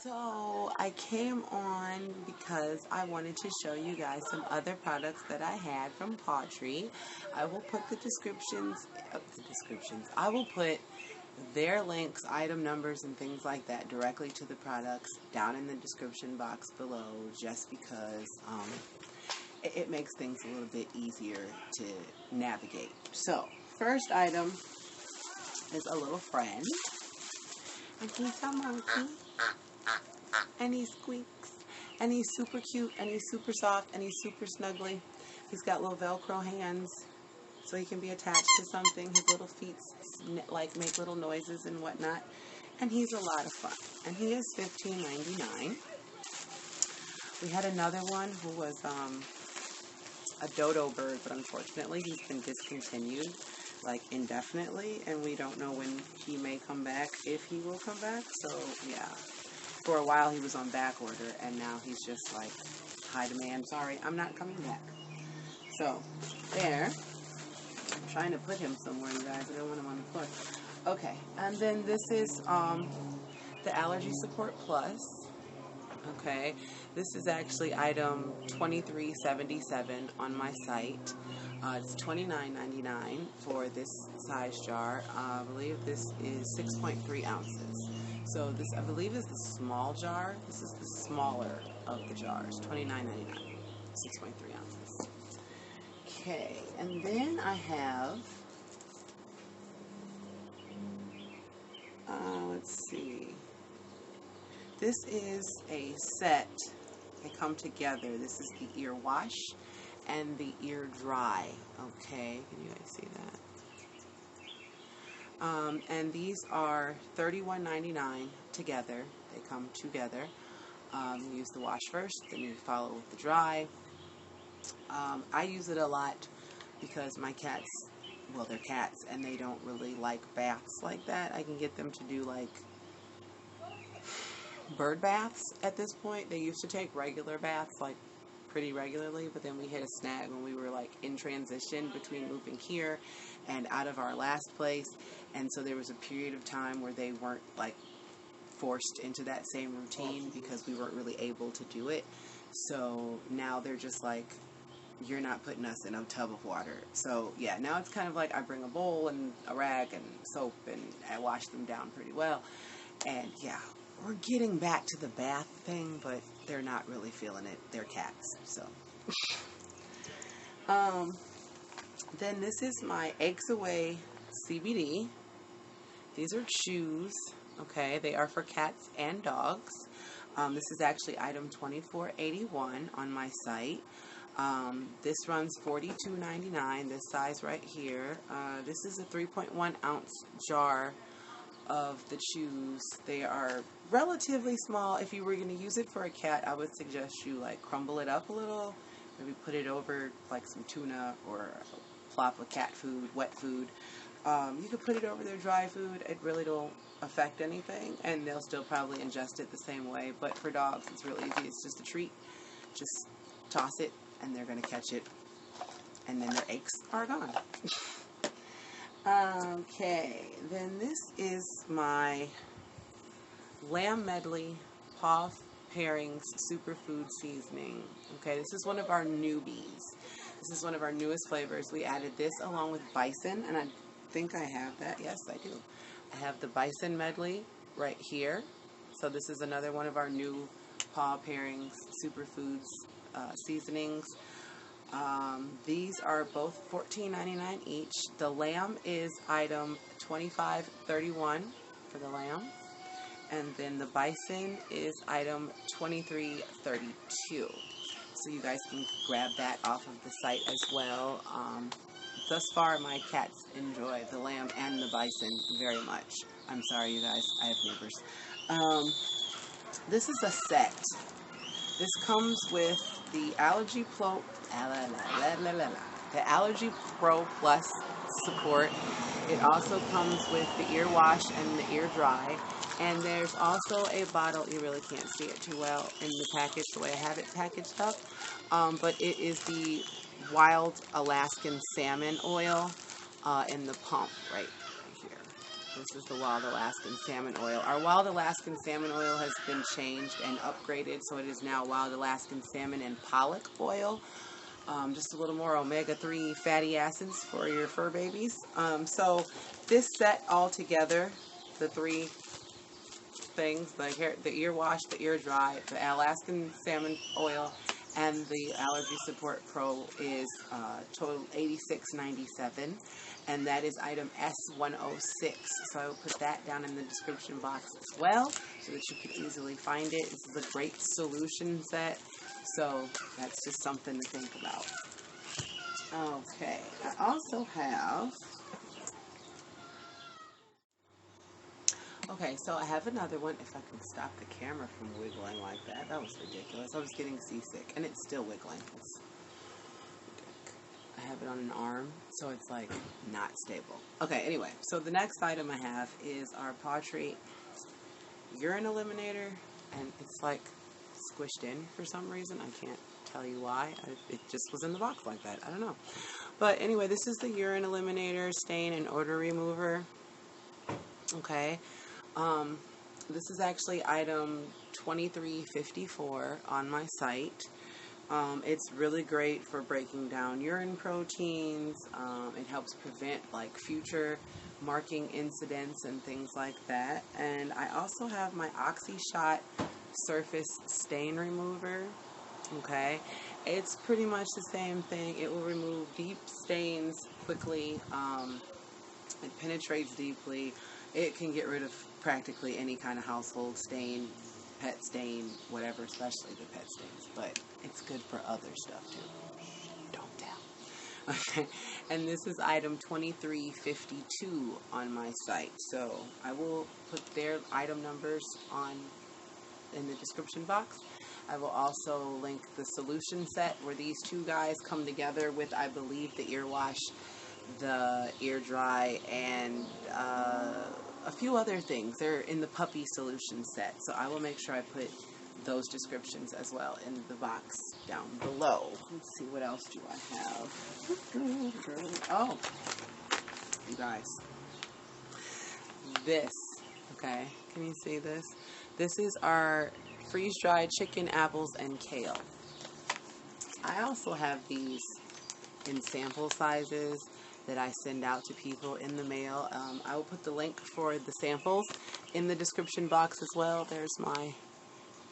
So I came on because I wanted to show you guys some other products that I had from Pottery. I will put the descriptions. I will put their links, item numbers, and things like that directly to the products down in the description box below, just because it makes things a little bit easier to navigate. So, first item is a little friend, and he's a monkey. And he squeaks, and he's super cute, and he's super soft, and he's super snuggly. He's got little Velcro hands, so he can be attached to something. His little feet like make little noises and whatnot, and he's a lot of fun. And he is $15.99. We had another one who was a dodo bird, but unfortunately he's been discontinued like indefinitely, and we don't know when he may come back, if he will come back. So yeah. For a while he was on back order, and now he's just like, high demand, sorry, I'm not coming back. So, there. I'm trying to put him somewhere, you guys. I don't want him on the floor. Okay, and then this is the Allergy Support Plus. Okay, this is actually item 2377 on my site. It's $29.99 for this size jar. I believe this is 6.3 ounces. So this, I believe, is the small jar. This is the smaller of the jars. $29.99, 6.3 ounces. Okay, and then I have, let's see. This is a set. They come together. This is the ear wash and the ear dry. Okay, can you guys see that? And these are $31.99 together. They come together. You use the wash first, then you follow with the dry. I use it a lot because my cats, well, they're cats, and they don't really like baths like that. I can get them to do like bird baths at this point. They used to take regular baths like pretty regularly, but then we hit a snag when we were like in transition between moving here and out of our last place, and so there was a period of time where they weren't like forced into that same routine because we weren't really able to do it. So now they're just like, you're not putting us in a tub of water. So yeah, now it's kind of like I bring a bowl and a rag and soap, and I wash them down pretty well. And yeah, we're getting back to the bath thing, but they're not really feeling it. They're cats, so. Then this is my Eggs Away CBD. These are chews, okay? They are for cats and dogs. This is actually item 2481 on my site. This runs $42.99, this size right here. This is a 3.1 ounce jar of the chews. They are relatively small. If you were going to use it for a cat, I would suggest you like crumble it up a little, maybe put it over like some tuna or a plop of cat food, wet food. You could put it over their dry food. It really don't affect anything, and they'll still probably ingest it the same way. But for dogs, it's really easy. It's just a treat. Just toss it, and they're going to catch it, and then their aches are gone. Okay, then this is my Lamb Medley Paw Pairings Superfood Seasoning. Okay, this is one of our newbies. This is one of our newest flavors. We added this along with bison, and I think I have that. Yes, I do. I have the bison medley right here. So this is another one of our new Paw Pairings Superfoods seasonings. These are both $14.99 each. The lamb is item 2531 for the lamb, and then the bison is item 2332. So you guys can grab that off of the site as well. Thus far, my cats enjoy the lamb and the bison very much. I'm sorry, you guys. I have neighbors. This is a set. This comes with the Allergy Pro Plus support. It also comes with the ear wash and the ear dry. And there's also a bottle, you really can't see it too well in the package, the way I have it packaged up. But it is the Wild Alaskan Salmon Oil in the pump right here. This is the Wild Alaskan Salmon Oil. Our Wild Alaskan Salmon Oil has been changed and upgraded, so it is now Wild Alaskan Salmon and Pollock Oil. Just a little more omega-3 fatty acids for your fur babies. So this set all together, the three things, the ear wash, the ear dry, the Alaskan Salmon Oil, and the Allergy Support Pro is total $86.97, and that is item S106. So I will put that down in the description box as well, so that you can easily find it. This is a great solution set, so that's just something to think about. Okay, I also have... Okay, so I have another one. If I can stop the camera from wiggling like that. That was ridiculous. I was getting seasick, and it's still wiggling. I have it on an arm, so it's like not stable. Okay, anyway, so the next item I have is our Paw Treat urine eliminator, and it's like squished in for some reason. I can't tell you why. It just was in the box like that. I don't know. But anyway, this is the urine eliminator, stain and odor remover. Okay. This is actually item 2354 on my site. It's really great for breaking down urine proteins. It helps prevent like future marking incidents and things like that. And I also have my OxyShot surface stain remover. Okay, it's pretty much the same thing. It will remove deep stains quickly. It penetrates deeply. It can get rid of practically any kind of household stain, pet stain, whatever, especially the pet stains. But it's good for other stuff too. Don't tell. Okay, and this is item 2352 on my site. So I will put their item numbers in the description box. I will also link the solution set where these two guys come together with, I believe, the ear wash, the ear dry, and a few other things. They're in the puppy solution set, so I will make sure I put those descriptions as well in the box down below. Let's see, what else do I have? Oh, you guys, this, okay, can you see this? This is our freeze-dried chicken, apples, and kale. I also have these in sample sizes that I send out to people in the mail. I will put the link for the samples in the description box as well. There's my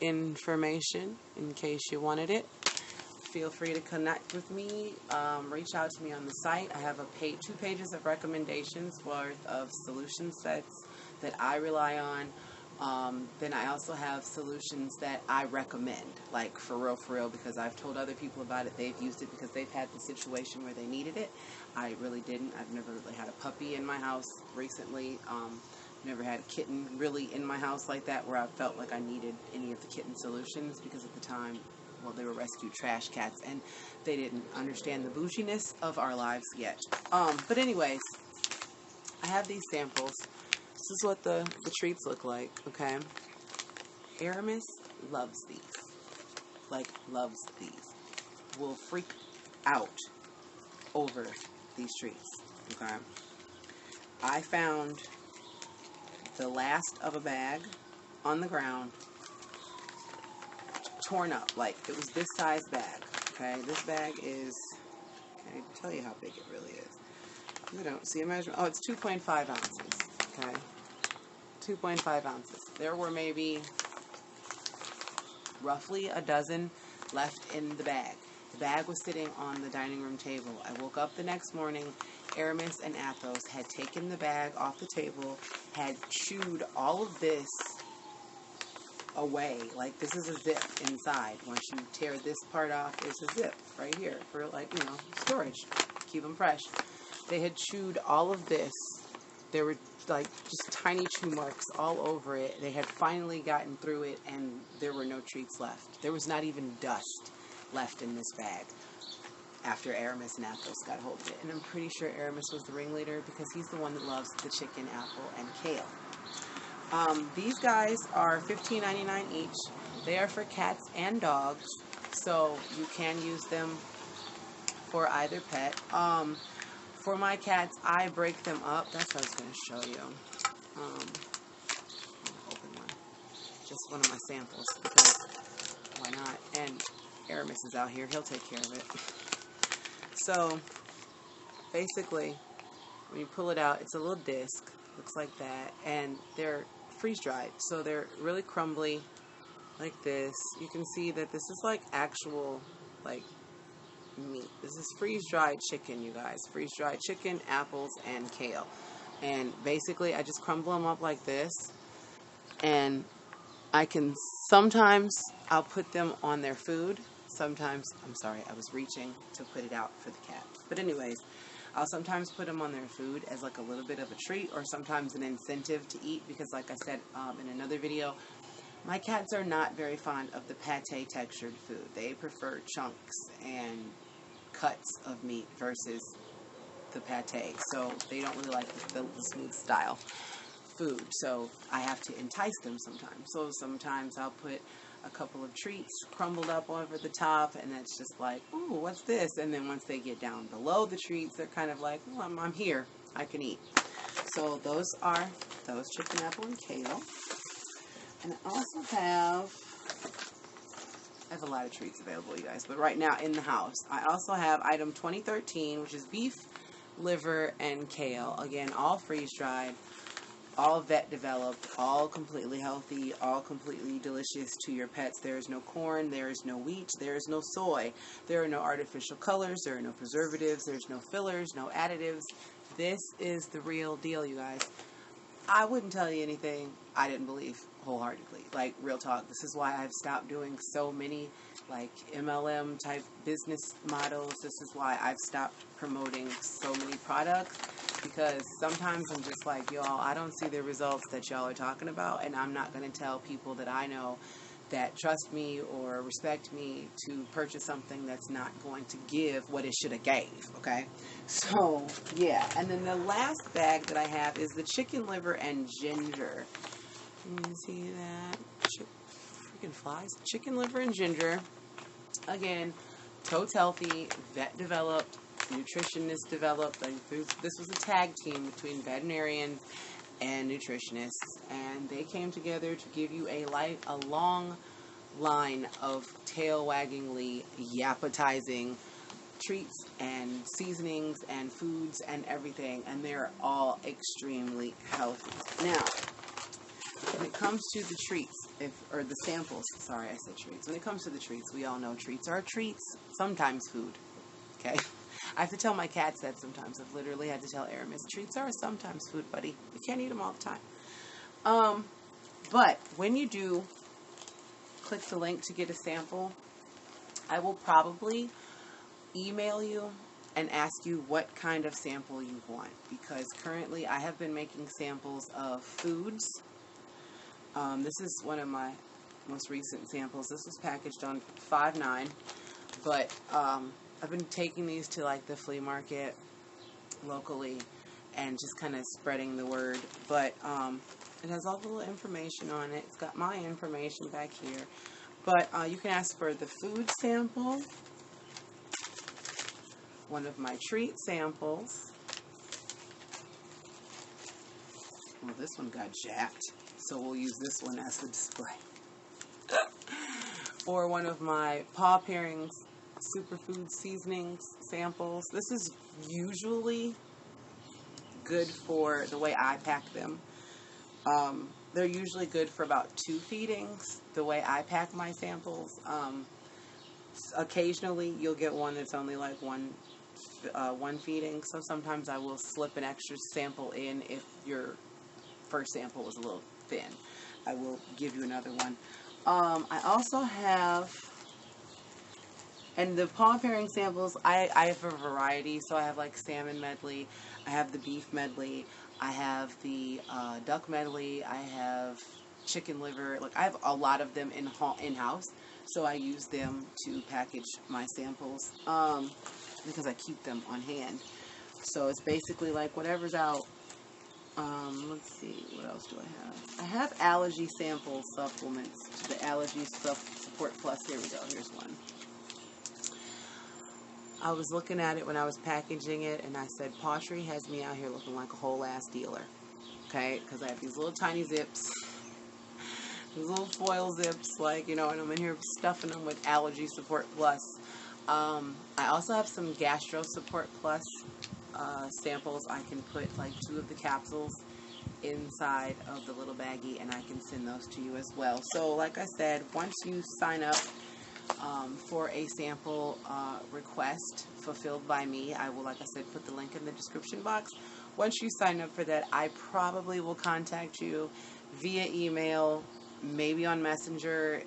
information in case you wanted it. Feel free to connect with me. Reach out to me on the site. I have 2 pages of recommendations worth of solution sets that I rely on. Then I also have solutions that I recommend, like for real, because I've told other people about it. They've used it because they've had the situation where they needed it. I really didn't. I've never really had a puppy in my house recently. Never had a kitten really in my house like that where I felt like I needed any of the kitten solutions, because at the time, well, they were rescued trash cats and they didn't understand the bouginess of our lives yet. But anyways, I have these samples. This is what the treats look like, okay? Aramis loves these. Like, loves these. Will freak out over these treats, okay? I found the last of a bag on the ground, torn up. Like, it was this size bag, okay? This bag is, I can't even tell you how big it really is. I don't see a measurement. Oh, it's 2.5 ounces, okay? 2.5 ounces. There were maybe roughly a dozen left in the bag. The bag was sitting on the dining room table. I woke up the next morning. Aramis and Athos had taken the bag off the table, had chewed all of this away. Like, this is a zip inside. Once you tear this part off, it's a zip right here for, like, you know, storage. Keep them fresh. They had chewed all of this. There were like just tiny chew marks all over it. They had finally gotten through it, and there were no treats left. There was not even dust left in this bag after Aramis and Athos got hold of it. And I'm pretty sure Aramis was the ringleader because he's the one that loves the chicken, apple, and kale. These guys are $15.99 each. They are for cats and dogs, so you can use them for either pet. For my cats, I break them up. That's what I was going to show you. I'll open one. Just one of my samples, because why not? And Aramis is out here. He'll take care of it. So, basically, when you pull it out, it's a little disc. Looks like that. And they're freeze-dried. So they're really crumbly, like this. You can see that this is like actual, like, meat. This is freeze-dried chicken, you guys. Freeze-dried chicken, apples, and kale. And basically, I just crumble them up like this. And I can, sometimes I'll put them on their food. Sometimes, I'm sorry, I was reaching to put it out for the cat. But anyways, I'll sometimes put them on their food as like a little bit of a treat, or sometimes an incentive to eat, because like I said in another video, my cats are not very fond of the pate textured food. They prefer chunks and cuts of meat versus the pate. So they don't really like the smooth style food. So I have to entice them sometimes. So sometimes I'll put a couple of treats crumbled up over the top, and that's just like, ooh, what's this? And then once they get down below the treats, they're kind of like, oh, I'm here. I can eat. So those are those chicken, apple, and kale. And I also have a lot of treats available, you guys, but right now in the house, I also have item 2013, which is beef, liver, and kale. Again, all freeze-dried, all vet developed, all completely healthy, all completely delicious to your pets. There is no corn, there is no wheat, there is no soy, there are no artificial colors, there are no preservatives, there's no fillers, no additives. This is the real deal, you guys. I wouldn't tell you anything I didn't believe wholeheartedly. Like, real talk. This is why I've stopped doing so many, like, MLM type business models. This is why I've stopped promoting so many products. Because sometimes I'm just like, y'all, I don't see the results that y'all are talking about. And I'm not going to tell people that I know that trust me or respect me to purchase something that's not going to give what it should have gave, okay? So, yeah. And then the last bag that I have is the chicken liver and ginger. Can you see that? Freaking flies. Chicken liver and ginger. Again, totes healthy, vet developed, nutritionist developed. Like, this was a tag team between veterinarians and nutritionists, and they came together to give you a long line of tail-waggingly yappetizing treats and seasonings and foods and everything, and they're all extremely healthy. Now, when it comes to the treats, or the samples, sorry, I said treats. When it comes to the treats, we all know treats are treats, sometimes food, okay? I have to tell my cats that sometimes. I've literally had to tell Aramis, treats are sometimes food, buddy. You can't eat them all the time. But when you do click the link to get a sample, I will probably email you and ask you what kind of sample you want. Because currently I have been making samples of foods. This is one of my most recent samples. This was packaged on 5/9. But I've been taking these to like the flea market locally and just kind of spreading the word. But it has all the little information on it. It's got my information back here. But you can ask for the food sample, one of my treat samples. Well, this one got jacked, so we'll use this one as the display. Or one of my paw pairings superfood seasonings samples. This is usually good for the way I pack them. They're usually good for about 2 feedings, the way I pack my samples. Occasionally you'll get one that's only like one feeding, so sometimes I will slip an extra sample in if your first sample was a little thin. I will give you another one. I also have, and the paw pairing samples, I have a variety. So I have like salmon medley, I have the beef medley, I have the duck medley, I have chicken liver. Like, I have a lot of them in-house, so I use them to package my samples because I keep them on hand. So it's basically like whatever's out. Let's see, what else do I have? I have allergy sample supplements, the Allergy Support Plus. Here we go, here's one. I was looking at it when I was packaging it, and I said, Pottery has me out here looking like a whole ass dealer. okay? Because I have these little tiny zips, these little foil zips, like, and I'm in here stuffing them with Allergy Support Plus. I also have some Gastro Support Plus samples. I can put like 2 of the capsules inside of the little baggie, and I can send those to you as well. So like I said, once you sign up for a sample request fulfilled by me, I will, like I said, put the link in the description box. Once you sign up for that, I probably will contact you via email, maybe on Messenger,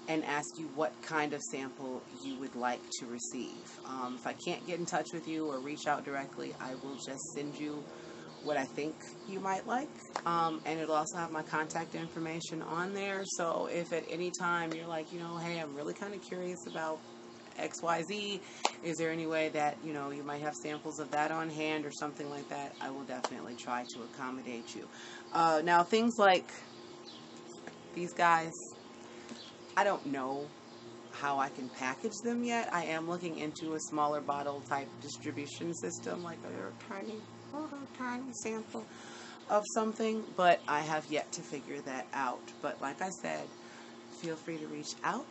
and ask you what kind of sample you would like to receive. If I can't get in touch with you or reach out directly, I will just send you what I think you might like, and it'll also have my contact information on there. So if at any time you're like, hey, I'm really kind of curious about XYZ, is there any way that you might have samples of that on hand or something like that, I will definitely try to accommodate you. Now, things like these guys, I don't know how I can package them yet. I am looking into a smaller bottle type distribution system, like a tiny sample of something, but I have yet to figure that out. But like I said, feel free to reach out.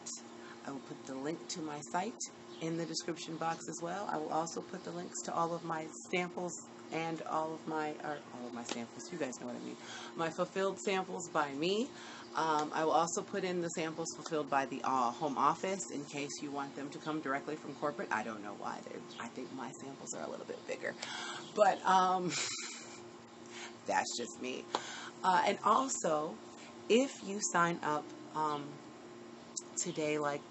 I will put the link to my site in the description box as well. I will also put the links to all of my samples and all of my samples, you guys know what I mean, my fulfilled samples by me. I will also put in the samples fulfilled by the home office in case you want them to come directly from corporate. I don't know why. I think my samples are a little bit bigger, but that's just me. And also, if you sign up today, like,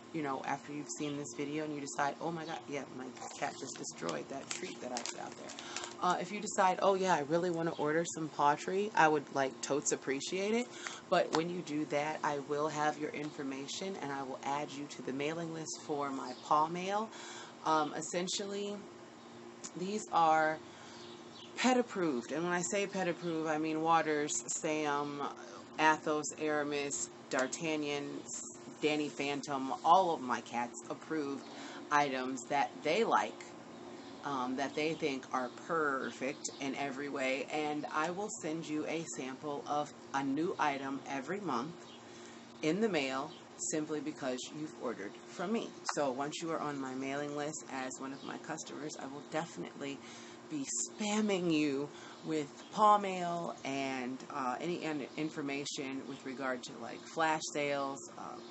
after you've seen this video and you decide, oh my God, yeah, my cat just destroyed that treat that I put out there. If you decide, oh yeah, I really want to order some pottery, I would totes appreciate it. But when you do that, I will have your information and I will add you to the mailing list for my paw mail. Essentially, these are pet approved. And when I say pet approved, I mean Waters, Sam, Athos, Aramis, D'Artagnan, Danny Phantom, all of my cats approved items that they like, that they think are perfect in every way. And I will send you a sample of a new item every month in the mail, simply because you've ordered from me. So once you are on my mailing list as one of my customers, I will definitely be spamming you with paw mail and any information with regard to flash sales,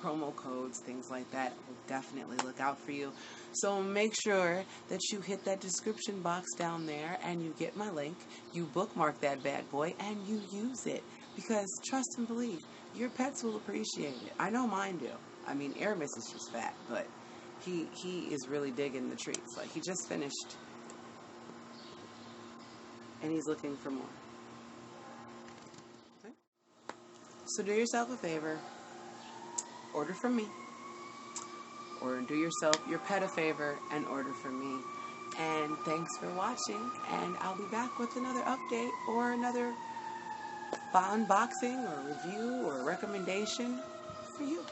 promo codes, things like that. I will definitely look out for you. So make sure that you hit that description box down there and you get my link, you bookmark that bad boy, and you use it. Because trust and believe, your pets will appreciate it. I know mine do. I mean, Aramis is just fat, but he is really digging the treats. He just finished, and he's looking for more. Okay? So do yourself a favor, order from me, or do yourself, your pet, a favor and order from me. And thanks for watching, and I'll be back with another update or another unboxing or review or recommendation for you.